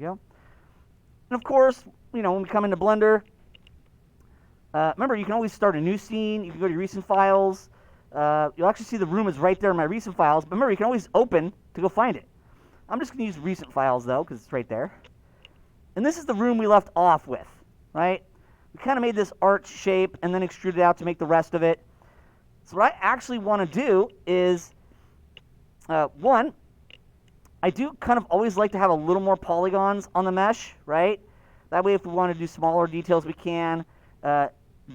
go. And of course, when we come into Blender, remember, you can always start a new scene. You can go to your recent files. You'll actually see the room is right there in my recent files. But remember, you can always open to go find it. I'm just going to use recent files, though, because it's right there. And this is the room we left off with, right? We kind of made this arch shape and then extruded out to make the rest of it. So what I actually want to do is, one, I do kind of always like to have a little more polygons on the mesh, right? That way if we want to do smaller details, we can.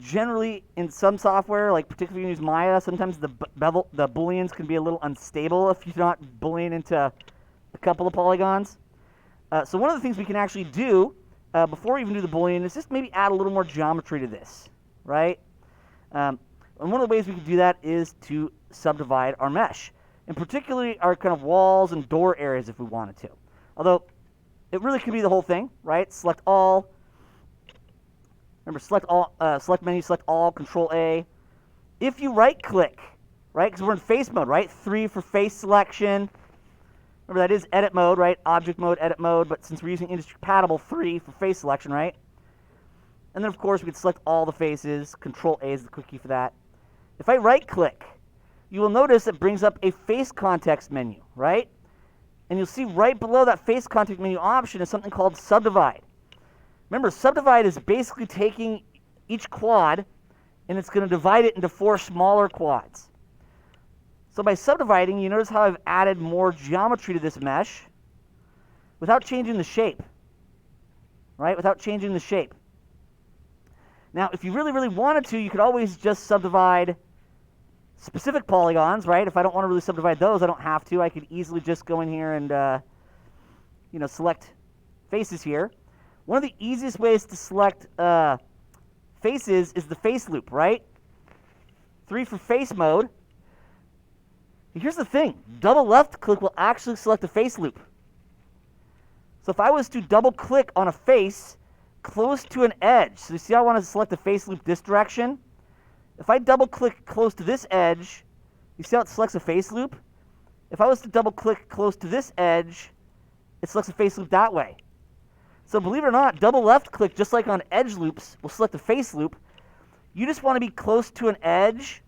Generally, in some software, like particularly when you use Maya, sometimes the Booleans can be a little unstable if you're not Boolean into a couple of polygons. So one of the things we can actually do before we even do the Boolean is just maybe add a little more geometry to this, right? And one of the ways we can do that is to subdivide our mesh, and particularly our kind of walls and door areas if we wanted to. Although it really could be the whole thing, right? Select all. Remember, select all, select menu, select all, Control A. If you right-click, right, because we're in face mode, right? 3 for face selection. Remember, that is edit mode, right? Object mode, edit mode, but since we're using industry compatible, 3 for face selection, right? And then, of course, we can select all the faces. Control A is the quick key for that. If I right-click, you will notice it brings up a face context menu, right? And you'll see right below that face context menu option is something called Subdivide. Remember, Subdivide is basically taking each quad, and it's going to divide it into 4 smaller quads. So by subdividing, you notice how I've added more geometry to this mesh without changing the shape, right? Without changing the shape. Now, if you really, really wanted to, you could always just subdivide specific polygons, right? If I don't want to really subdivide those, I don't have to. I could easily just go in here and, select faces here. One of the easiest ways to select faces is the face loop, right? 3 for face mode. Here's the thing. Double left click will actually select the face loop. So if I was to double click on a face close to an edge, so you see how I want to select the face loop this direction? If I double click close to this edge, you see how it selects a face loop? If I was to double click close to this edge, it selects a face loop that way. So believe it or not, double left click, just like on edge loops, will select the face loop. You just want to be close to an edge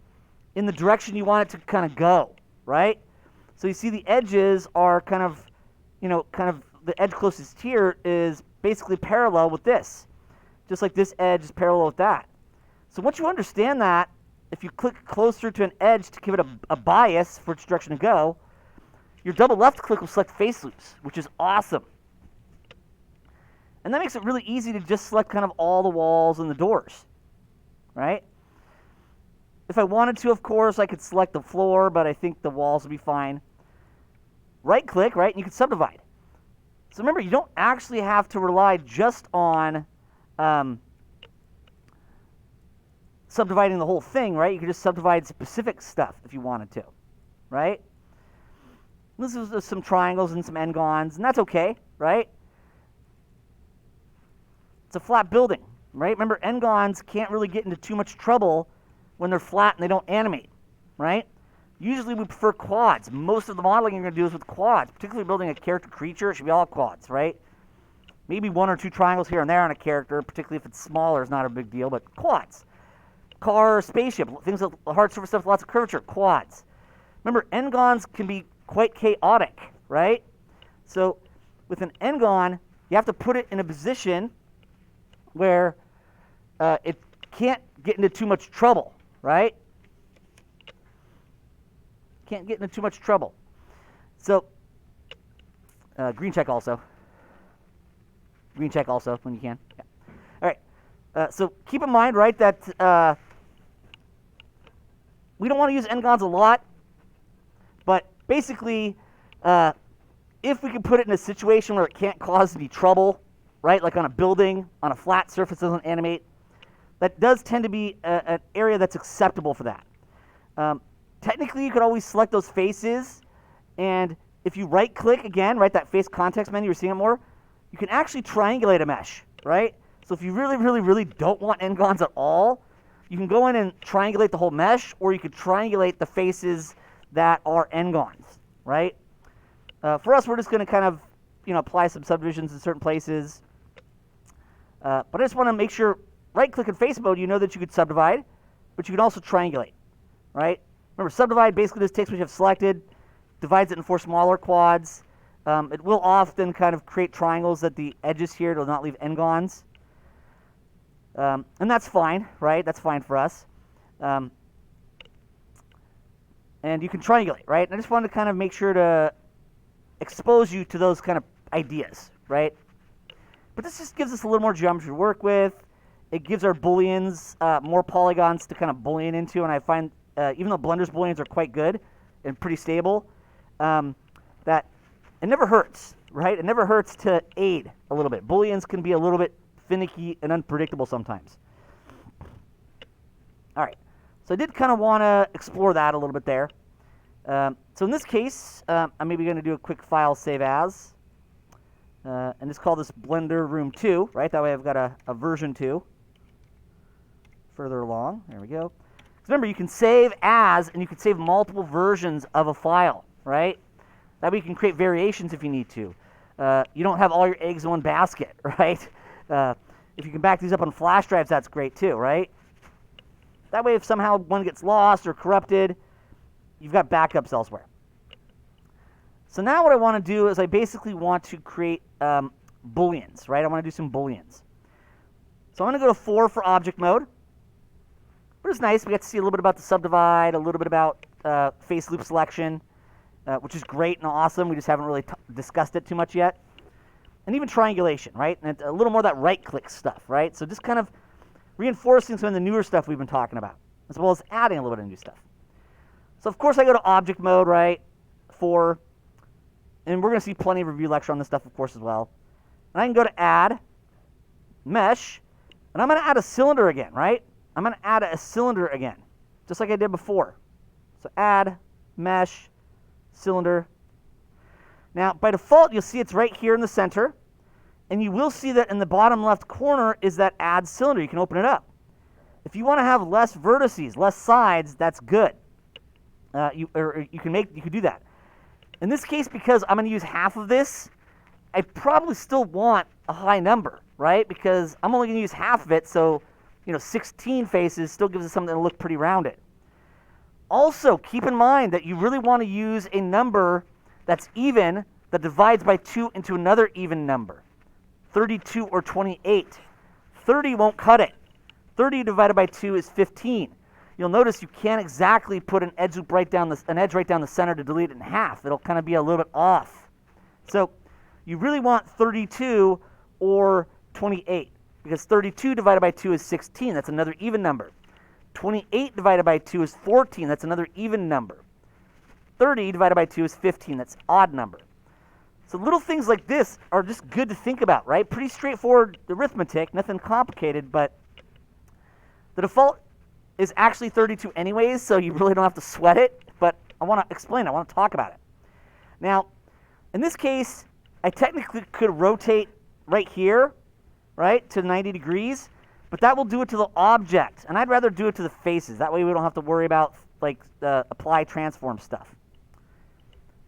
in the direction you want it to kind of go, right? So you see the edges are kind of the edge closest here is basically parallel with this. Just like this edge is parallel with that. So once you understand that, if you click closer to an edge to give it a bias for its direction to go, your double left click will select face loops, which is awesome. And that makes it really easy to just select kind of all the walls and the doors, right? If I wanted to, of course, I could select the floor, but I think the walls would be fine. Right-click, right, and you can subdivide. So remember, you don't actually have to rely just on subdividing the whole thing, right? You can just subdivide specific stuff if you wanted to, right? This is some triangles and some n-gons, and that's okay, right? It's a flat building, right? Remember, n-gons can't really get into too much trouble when they're flat and they don't animate, right? Usually we prefer quads. Most of the modeling you're going to do is with quads, particularly building a character creature. It should be all quads, right? Maybe 1 or 2 triangles here and there on a character, particularly if it's smaller, is not a big deal, but quads. Car, spaceship, things with hard surface stuff, lots of curvature, quads. Remember, n-gons can be quite chaotic, right? So with an n-gon, you have to put it in a position where it can't get into too much trouble, right? Can't get into too much trouble. So, green check also. Green check also when you can. Yeah. All right. So keep in mind, right, that we don't want to use n-gons a lot, but basically, if we can put it in a situation where it can't cause any trouble, right, like on a building, on a flat surface that doesn't animate, that does tend to be an area that's acceptable for that. Technically, you could always select those faces, and if you right-click again, right, that face context menu, you're seeing it more, you can actually triangulate a mesh, right? So if you really, really, really don't want n-gons at all, you can go in and triangulate the whole mesh, or you could triangulate the faces that are n-gons, right? For us, we're just going to kind of, apply some subdivisions in certain places. But I just want to make sure, right-click in face mode, you know that you could subdivide, but you can also triangulate, right? Remember, subdivide basically just takes what you have selected, divides it in 4 smaller quads. It will often kind of create triangles at the edges here. It will not leave n-gons. And that's fine, right? That's fine for us. And you can triangulate, right? And I just wanted to kind of make sure to expose you to those kind of ideas, right? But this just gives us a little more geometry to work with. It gives our Booleans more polygons to kind of Boolean into, and I find, even though Blender's Booleans are quite good and pretty stable, that it never hurts, right? It never hurts to aid a little bit. Booleans can be a little bit finicky and unpredictable sometimes. All right, so I did kind of want to explore that a little bit there. So in this case, I'm maybe going to do a quick file save as, and just call this Blender Room 2, right? That way I've got a version 2 further along. There we go. Remember, you can save as, and you can save multiple versions of a file, right? That way you can create variations if you need to. You don't have all your eggs in one basket, right? If you can back these up on flash drives, that's great too, right? That way if somehow one gets lost or corrupted, you've got backups elsewhere. So now what I want to do is I basically want to create Booleans, right? I want to do some Booleans. So I'm going to go to 4 for object mode. But it's nice. We get to see a little bit about the subdivide, a little bit about face loop selection, which is great and awesome. We just haven't really discussed it too much yet. And even triangulation, right? And a little more of that right-click stuff, right? So just kind of reinforcing some of the newer stuff we've been talking about, as well as adding a little bit of new stuff. So, of course, I go to object mode, right, 4. And we're going to see plenty of review lecture on this stuff, of course, as well. And I can go to add, mesh, and I'm going to add a cylinder again, right? I'm going to add a cylinder again, just like I did before. So add, mesh, cylinder. Now, by default, you'll see it's right here in the center. And you will see that in the bottom left corner is that add cylinder. You can open it up. If you want to have less vertices, less sides, that's good. You could do that. In this case, because I'm going to use half of this, I probably still want a high number, right? Because I'm only going to use half of it, so 16 faces still gives us something to look pretty rounded. Also, keep in mind that you really want to use a number that's even, that divides by 2 into another even number. 32 or 28. 30 won't cut it. 30 divided by 2 is 15. You'll notice you can't exactly put an edge right down the center to delete it in half. It'll kind of be a little bit off. So you really want 32 or 28, because 32 divided by 2 is 16. That's another even number. 28 divided by 2 is 14. That's another even number. 30 divided by 2 is 15. That's an odd number. So little things like this are just good to think about, right? Pretty straightforward arithmetic, nothing complicated, but the default is actually 32 anyways, so you really don't have to sweat it, but I want to explain it. I want to talk about it. Now, in this case, I technically could rotate right here, right, to 90 degrees, but that will do it to the object, and I'd rather do it to the faces. That way we don't have to worry about, like, apply transform stuff.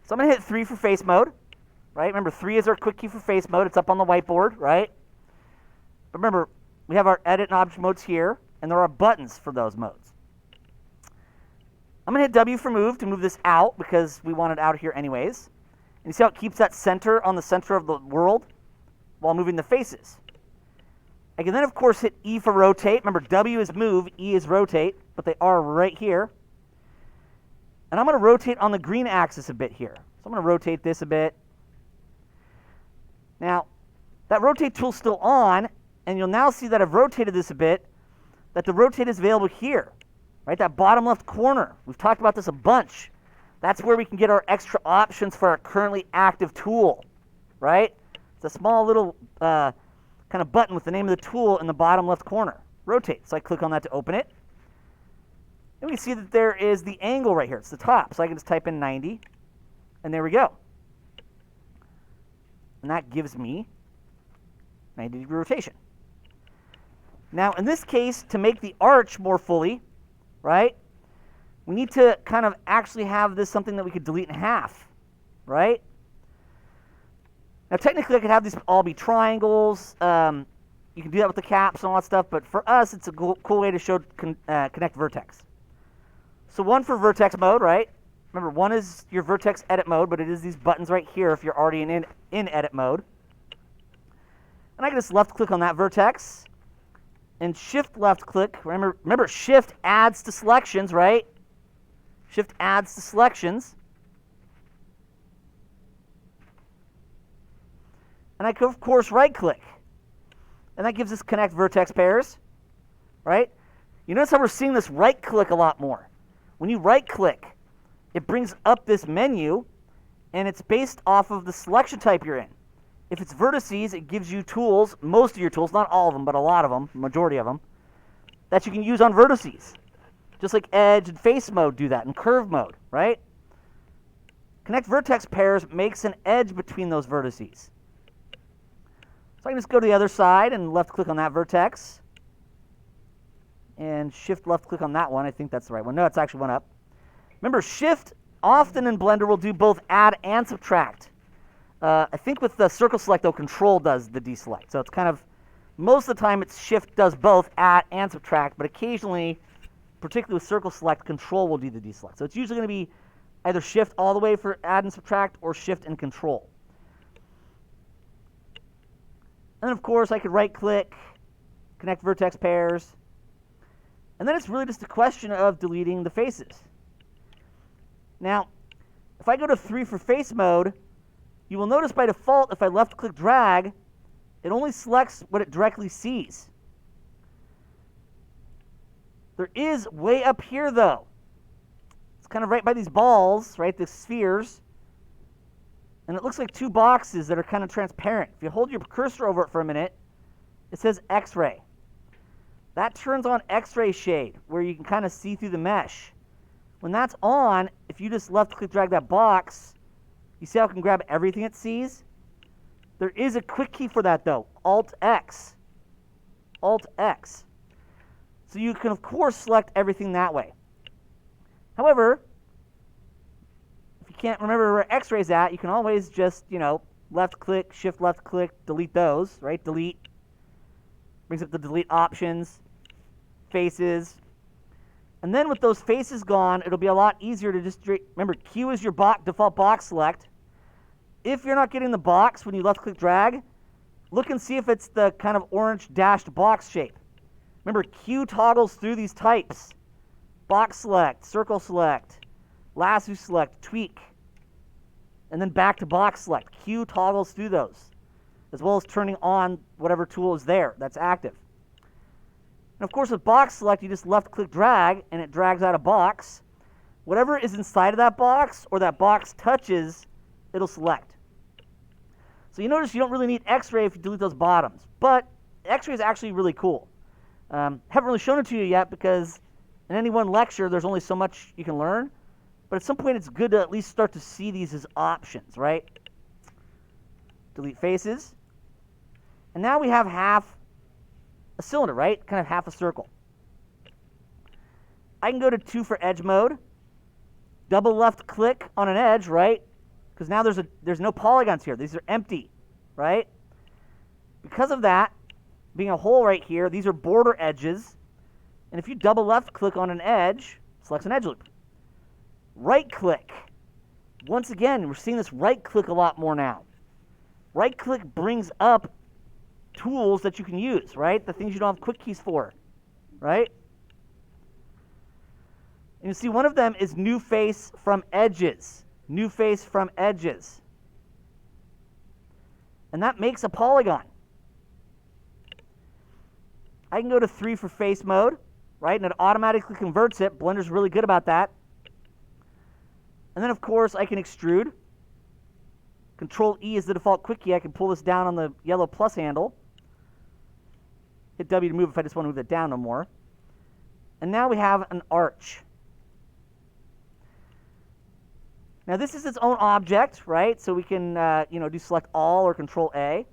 So I'm going to hit 3 for face mode. Right? Remember, 3 is our quick key for face mode. It's up on the whiteboard, right? But remember, we have our edit and object modes here, and there are buttons for those modes. I'm going to hit W for move to move this out, because we want it out here anyways. And you see how it keeps that center on the center of the world while moving the faces. I can then, of course, hit E for rotate. Remember, W is move, E is rotate, but they are right here. And I'm going to rotate on the green axis a bit here. So I'm going to rotate this a bit. Now, that rotate tool's still on, and you'll now see that I've rotated this a bit, that the rotate is available here, right? That bottom left corner. We've talked about this a bunch. That's where we can get our extra options for our currently active tool, right? It's a small little kind of button with the name of the tool in the bottom left corner. Rotate. So I click on that to open it. And we see that there is the angle right here. It's the top. So I can just type in 90, and there we go. And that gives me 90-degree rotation. Now, in this case, to make the arch more fully, right, we need to kind of actually have this something that we could delete in half, right? Now, technically, I could have these all be triangles. You can do that with the caps and all that stuff, but for us, it's a cool way to show connect vertex. So one for vertex mode, right? Remember, one is your vertex edit mode, but it is these buttons right here if you're already in edit mode. And I can just left click on that vertex and shift left click. Remember shift adds to selections, right? Shift adds to selections. And I could, of course, right click. And that gives us connect vertex pairs, right? You notice how we're seeing this right click a lot more. When you right click, it brings up this menu, and it's based off of the selection type you're in. If it's vertices, it gives you tools, most of your tools, not all of them, but a lot of them, majority of them, that you can use on vertices. Just like edge and face mode do that, and curve mode, right? Connect vertex pairs makes an edge between those vertices. So I can just go to the other side and left click on that vertex. And shift left click on that one. I think that's the right one. No, it's actually one up. Remember, shift often in Blender will do both add and subtract. I think with the circle select, though, control does the deselect. So it's kind of, most of the time it's shift does both add and subtract, but occasionally, particularly with circle select, control will do the deselect. So it's usually going to be either shift all the way for add and subtract or shift and control. And then, of course, I could right click, connect vertex pairs. And then it's really just a question of deleting the faces. Now, if I go to 3 for face mode, you will notice by default, if I left click drag, it only selects what it directly sees. There is way up here, though. It's kind of right by these balls, right, the spheres. And it looks like 2 boxes that are kind of transparent. If you hold your cursor over it for a minute, it says X-ray. That turns on X-ray shade, where you can kind of see through the mesh. When that's on, if you just left-click drag that box, you see how it can grab everything it sees? There is a quick key for that, though, Alt-X. Alt-X. So you can, of course, select everything that way. However, if you can't remember where X-ray's at, you can always just, left-click, shift left-click, delete those, right? Delete. Brings up the delete options, faces. And then with those faces gone, it'll be a lot easier to just, remember, Q is your default box select. If you're not getting the box when you left-click drag, look and see if it's the kind of orange dashed box shape. Remember, Q toggles through these types. Box select, circle select, lasso select, tweak, and then back to box select. Q toggles through those, as well as turning on whatever tool is there that's active. And of course, with box select, you just left-click drag, and it drags out a box. Whatever is inside of that box, or that box touches, it'll select. So you notice you don't really need X-ray if you delete those bottoms. But X-ray is actually really cool. Haven't really shown it to you yet because in any one lecture, there's only so much you can learn. But at some point, it's good to at least start to see these as options, right? Delete faces. And now we have half a cylinder, right? Kind of half a circle. I can go to 2 for edge mode. Double left click on an edge, right? Because now there's no polygons here. These are empty, right? Because of that, being a hole right here, these are border edges. And if you double left click on an edge, it selects an edge loop. Right click. Once again, we're seeing this right click a lot more now. Right click brings up tools that you can use, right? The things you don't have quick keys for, right? And you see one of them is new face from edges. New face from edges. And that makes a polygon. I can go to 3 for face mode, right? And it automatically converts it. Blender's really good about that. And then, of course, I can extrude. Control E is the default quick key. I can pull this down on the yellow plus handle. Hit W to move if I just want to move it down no more. And now we have an arch. Now this is its own object, right? So we can, do select all or Control A.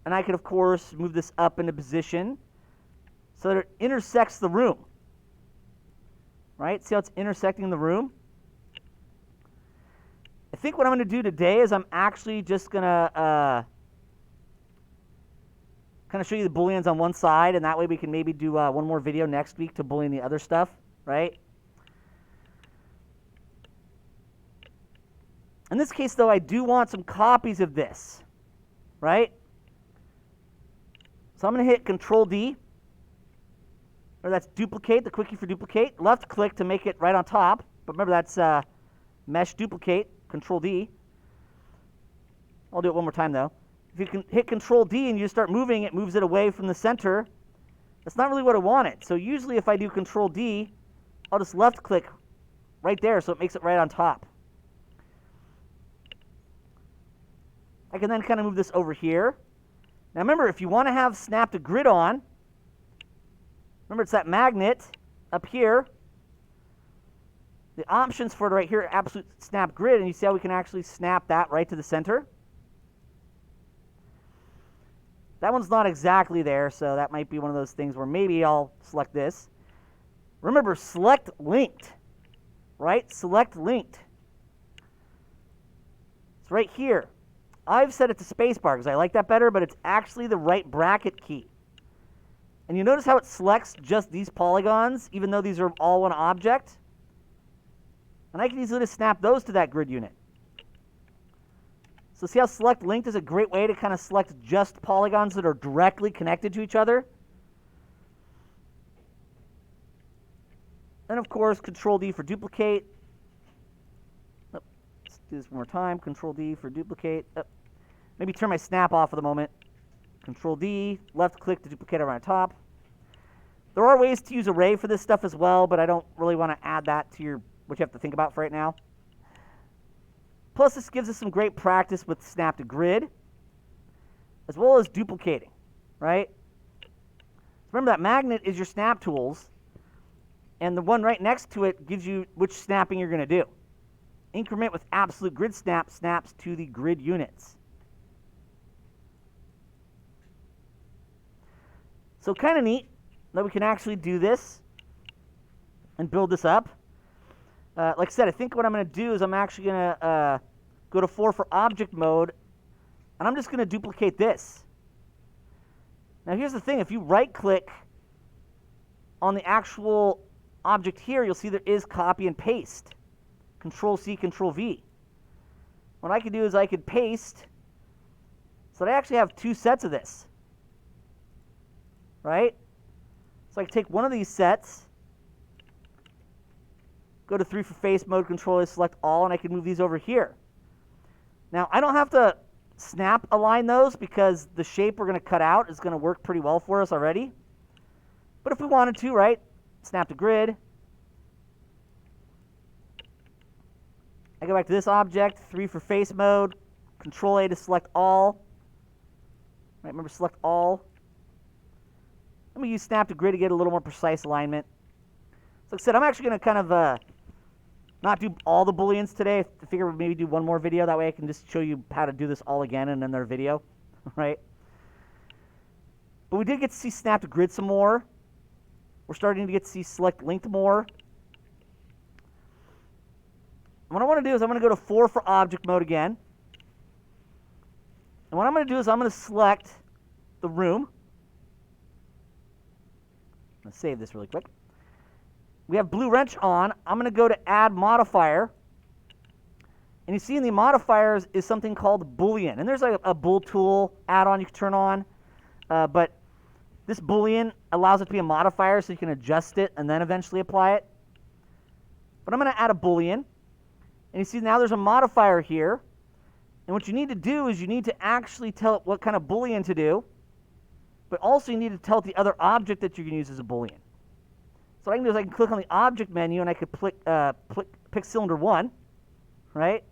And I can, of course, move this up into position so that it intersects the room. Right? See how it's intersecting the room? If think what I'm going to do today is I'm actually just going to kind of show you the Booleans on one side, and that way we can maybe do one more video next week to Boolean the other stuff, right? In this case, though, I do want some copies of this, right? So I'm going to hit Control-D, or that's duplicate, the quickie for duplicate. Left click to make it right on top, but remember that's mesh duplicate, Control-D. I'll do it one more time, though. If you can hit Control-D and you start moving, it moves it away from the center. That's not really what I wanted. So usually if I do Control-D, I'll just left click right there so it makes it right on top. I can then kind of move this over here. Now remember, if you want to have snap to grid on, remember it's that magnet up here. The options for it right here are absolute snap grid, and you see how we can actually snap that right to the center? That one's not exactly there, so that might be one of those things where maybe I'll select this. Remember, select linked, right? Select linked. It's right here. I've set it to spacebar because I like that better, but it's actually the right bracket key. And you notice how it selects just these polygons, even though these are all one object? And I can easily just snap those to that grid unit. So see how select linked is a great way to kind of select just polygons that are directly connected to each other? And of course, Control-D for duplicate. Oh, let's do this one more time. Control-D for duplicate. Oh, maybe turn my snap off for the moment. Control-D, left click to duplicate around the top. There are ways to use array for this stuff as well, but I don't really want to add that to what you have to think about for right now. Plus, this gives us some great practice with snap to grid, as well as duplicating, right? Remember that magnet is your snap tools, and the one right next to it gives you which snapping you're going to do. Increment with absolute grid snap snaps to the grid units. So kind of neat that we can actually do this and build this up. Like I said, I think what I'm going to do is I'm actually going to go to 4 for object mode, and I'm just going to duplicate this. Now here's the thing, if you right-click on the actual object here, you'll see there is copy and paste. Control-C, Control-V. What I could do is I could paste, so that I actually have 2 sets of this. Right? So I can take one of these sets, go to 3 for face mode, Control-A, select all, and I can move these over here. Now, I don't have to snap align those because the shape we're going to cut out is going to work pretty well for us already. But if we wanted to, right, snap to grid. I go back to this object, 3 for face mode, Control-A to select all. Right, remember, select all. Let me use snap to grid to get a little more precise alignment. So like I said, I'm actually going to kind of not do all the Booleans today. I figure we'll maybe do one more video. That way I can just show you how to do this all again in another video, right? But we did get to see snap to grid some more. We're starting to get to see select linked more. What I want to do is I'm going to go to 4 for object mode again. And what I'm going to do is I'm going to select the room. I'm going to save this really quick. We have blue wrench on. I'm going to go to add modifier. And you see in the modifiers is something called Boolean. And there's like a bool tool add-on you can turn on. But this Boolean allows it to be a modifier so you can adjust it and then eventually apply it. But I'm going to add a Boolean. And you see now there's a modifier here. And what you need to do is you need to actually tell it what kind of Boolean to do. But also you need to tell it the other object that you can use as a Boolean. So what I can do is I can click on the object menu and I could pick cylinder 1, right?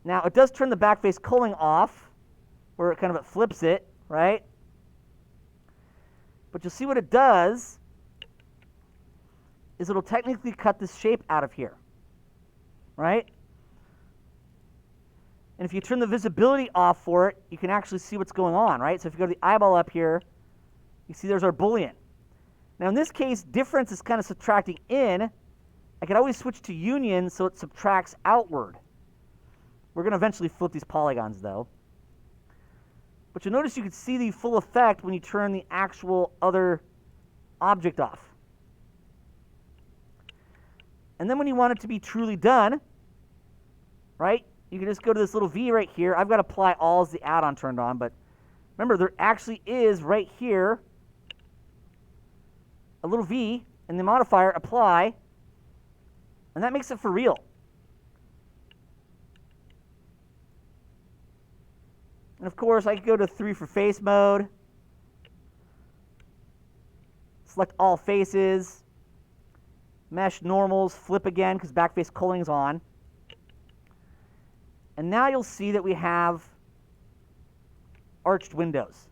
Now it does turn the backface culling off, where it kind of flips it, right? But you'll see what it does is it'll technically cut this shape out of here, right? And if you turn the visibility off for it, you can actually see what's going on, right? So if you go to the eyeball up here, you see there's our Boolean. Now in this case, difference is kind of subtracting in, I could always switch to union so it subtracts outward. We're going to eventually flip these polygons, though. But you'll notice you can see the full effect when you turn the actual other object off. And then when you want it to be truly done, right, you can just go to this little V right here. I've got apply all as the add-on turned on, but remember, there actually is right here a little V in the modifier apply, and that makes it for real. And of course, I could go to 3 for face mode, select all faces, mesh normals, flip again because backface culling is on. And now you'll see that we have arched windows.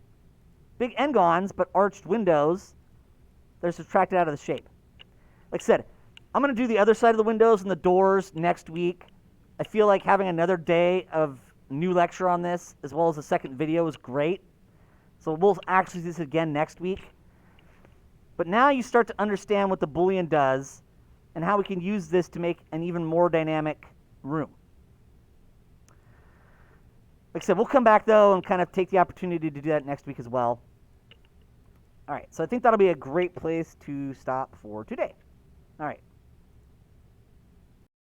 Big n-gons, but arched windows that are subtracted out of the shape. Like I said, I'm going to do the other side of the windows and the doors next week. I feel like having another day of new lecture on this, as well as a second video, is great. So we'll actually do this again next week. But now you start to understand what the Boolean does and how we can use this to make an even more dynamic room. Like I said, we'll come back, though, and kind of take the opportunity to do that next week as well. All right, so I think that'll be a great place to stop for today. All right.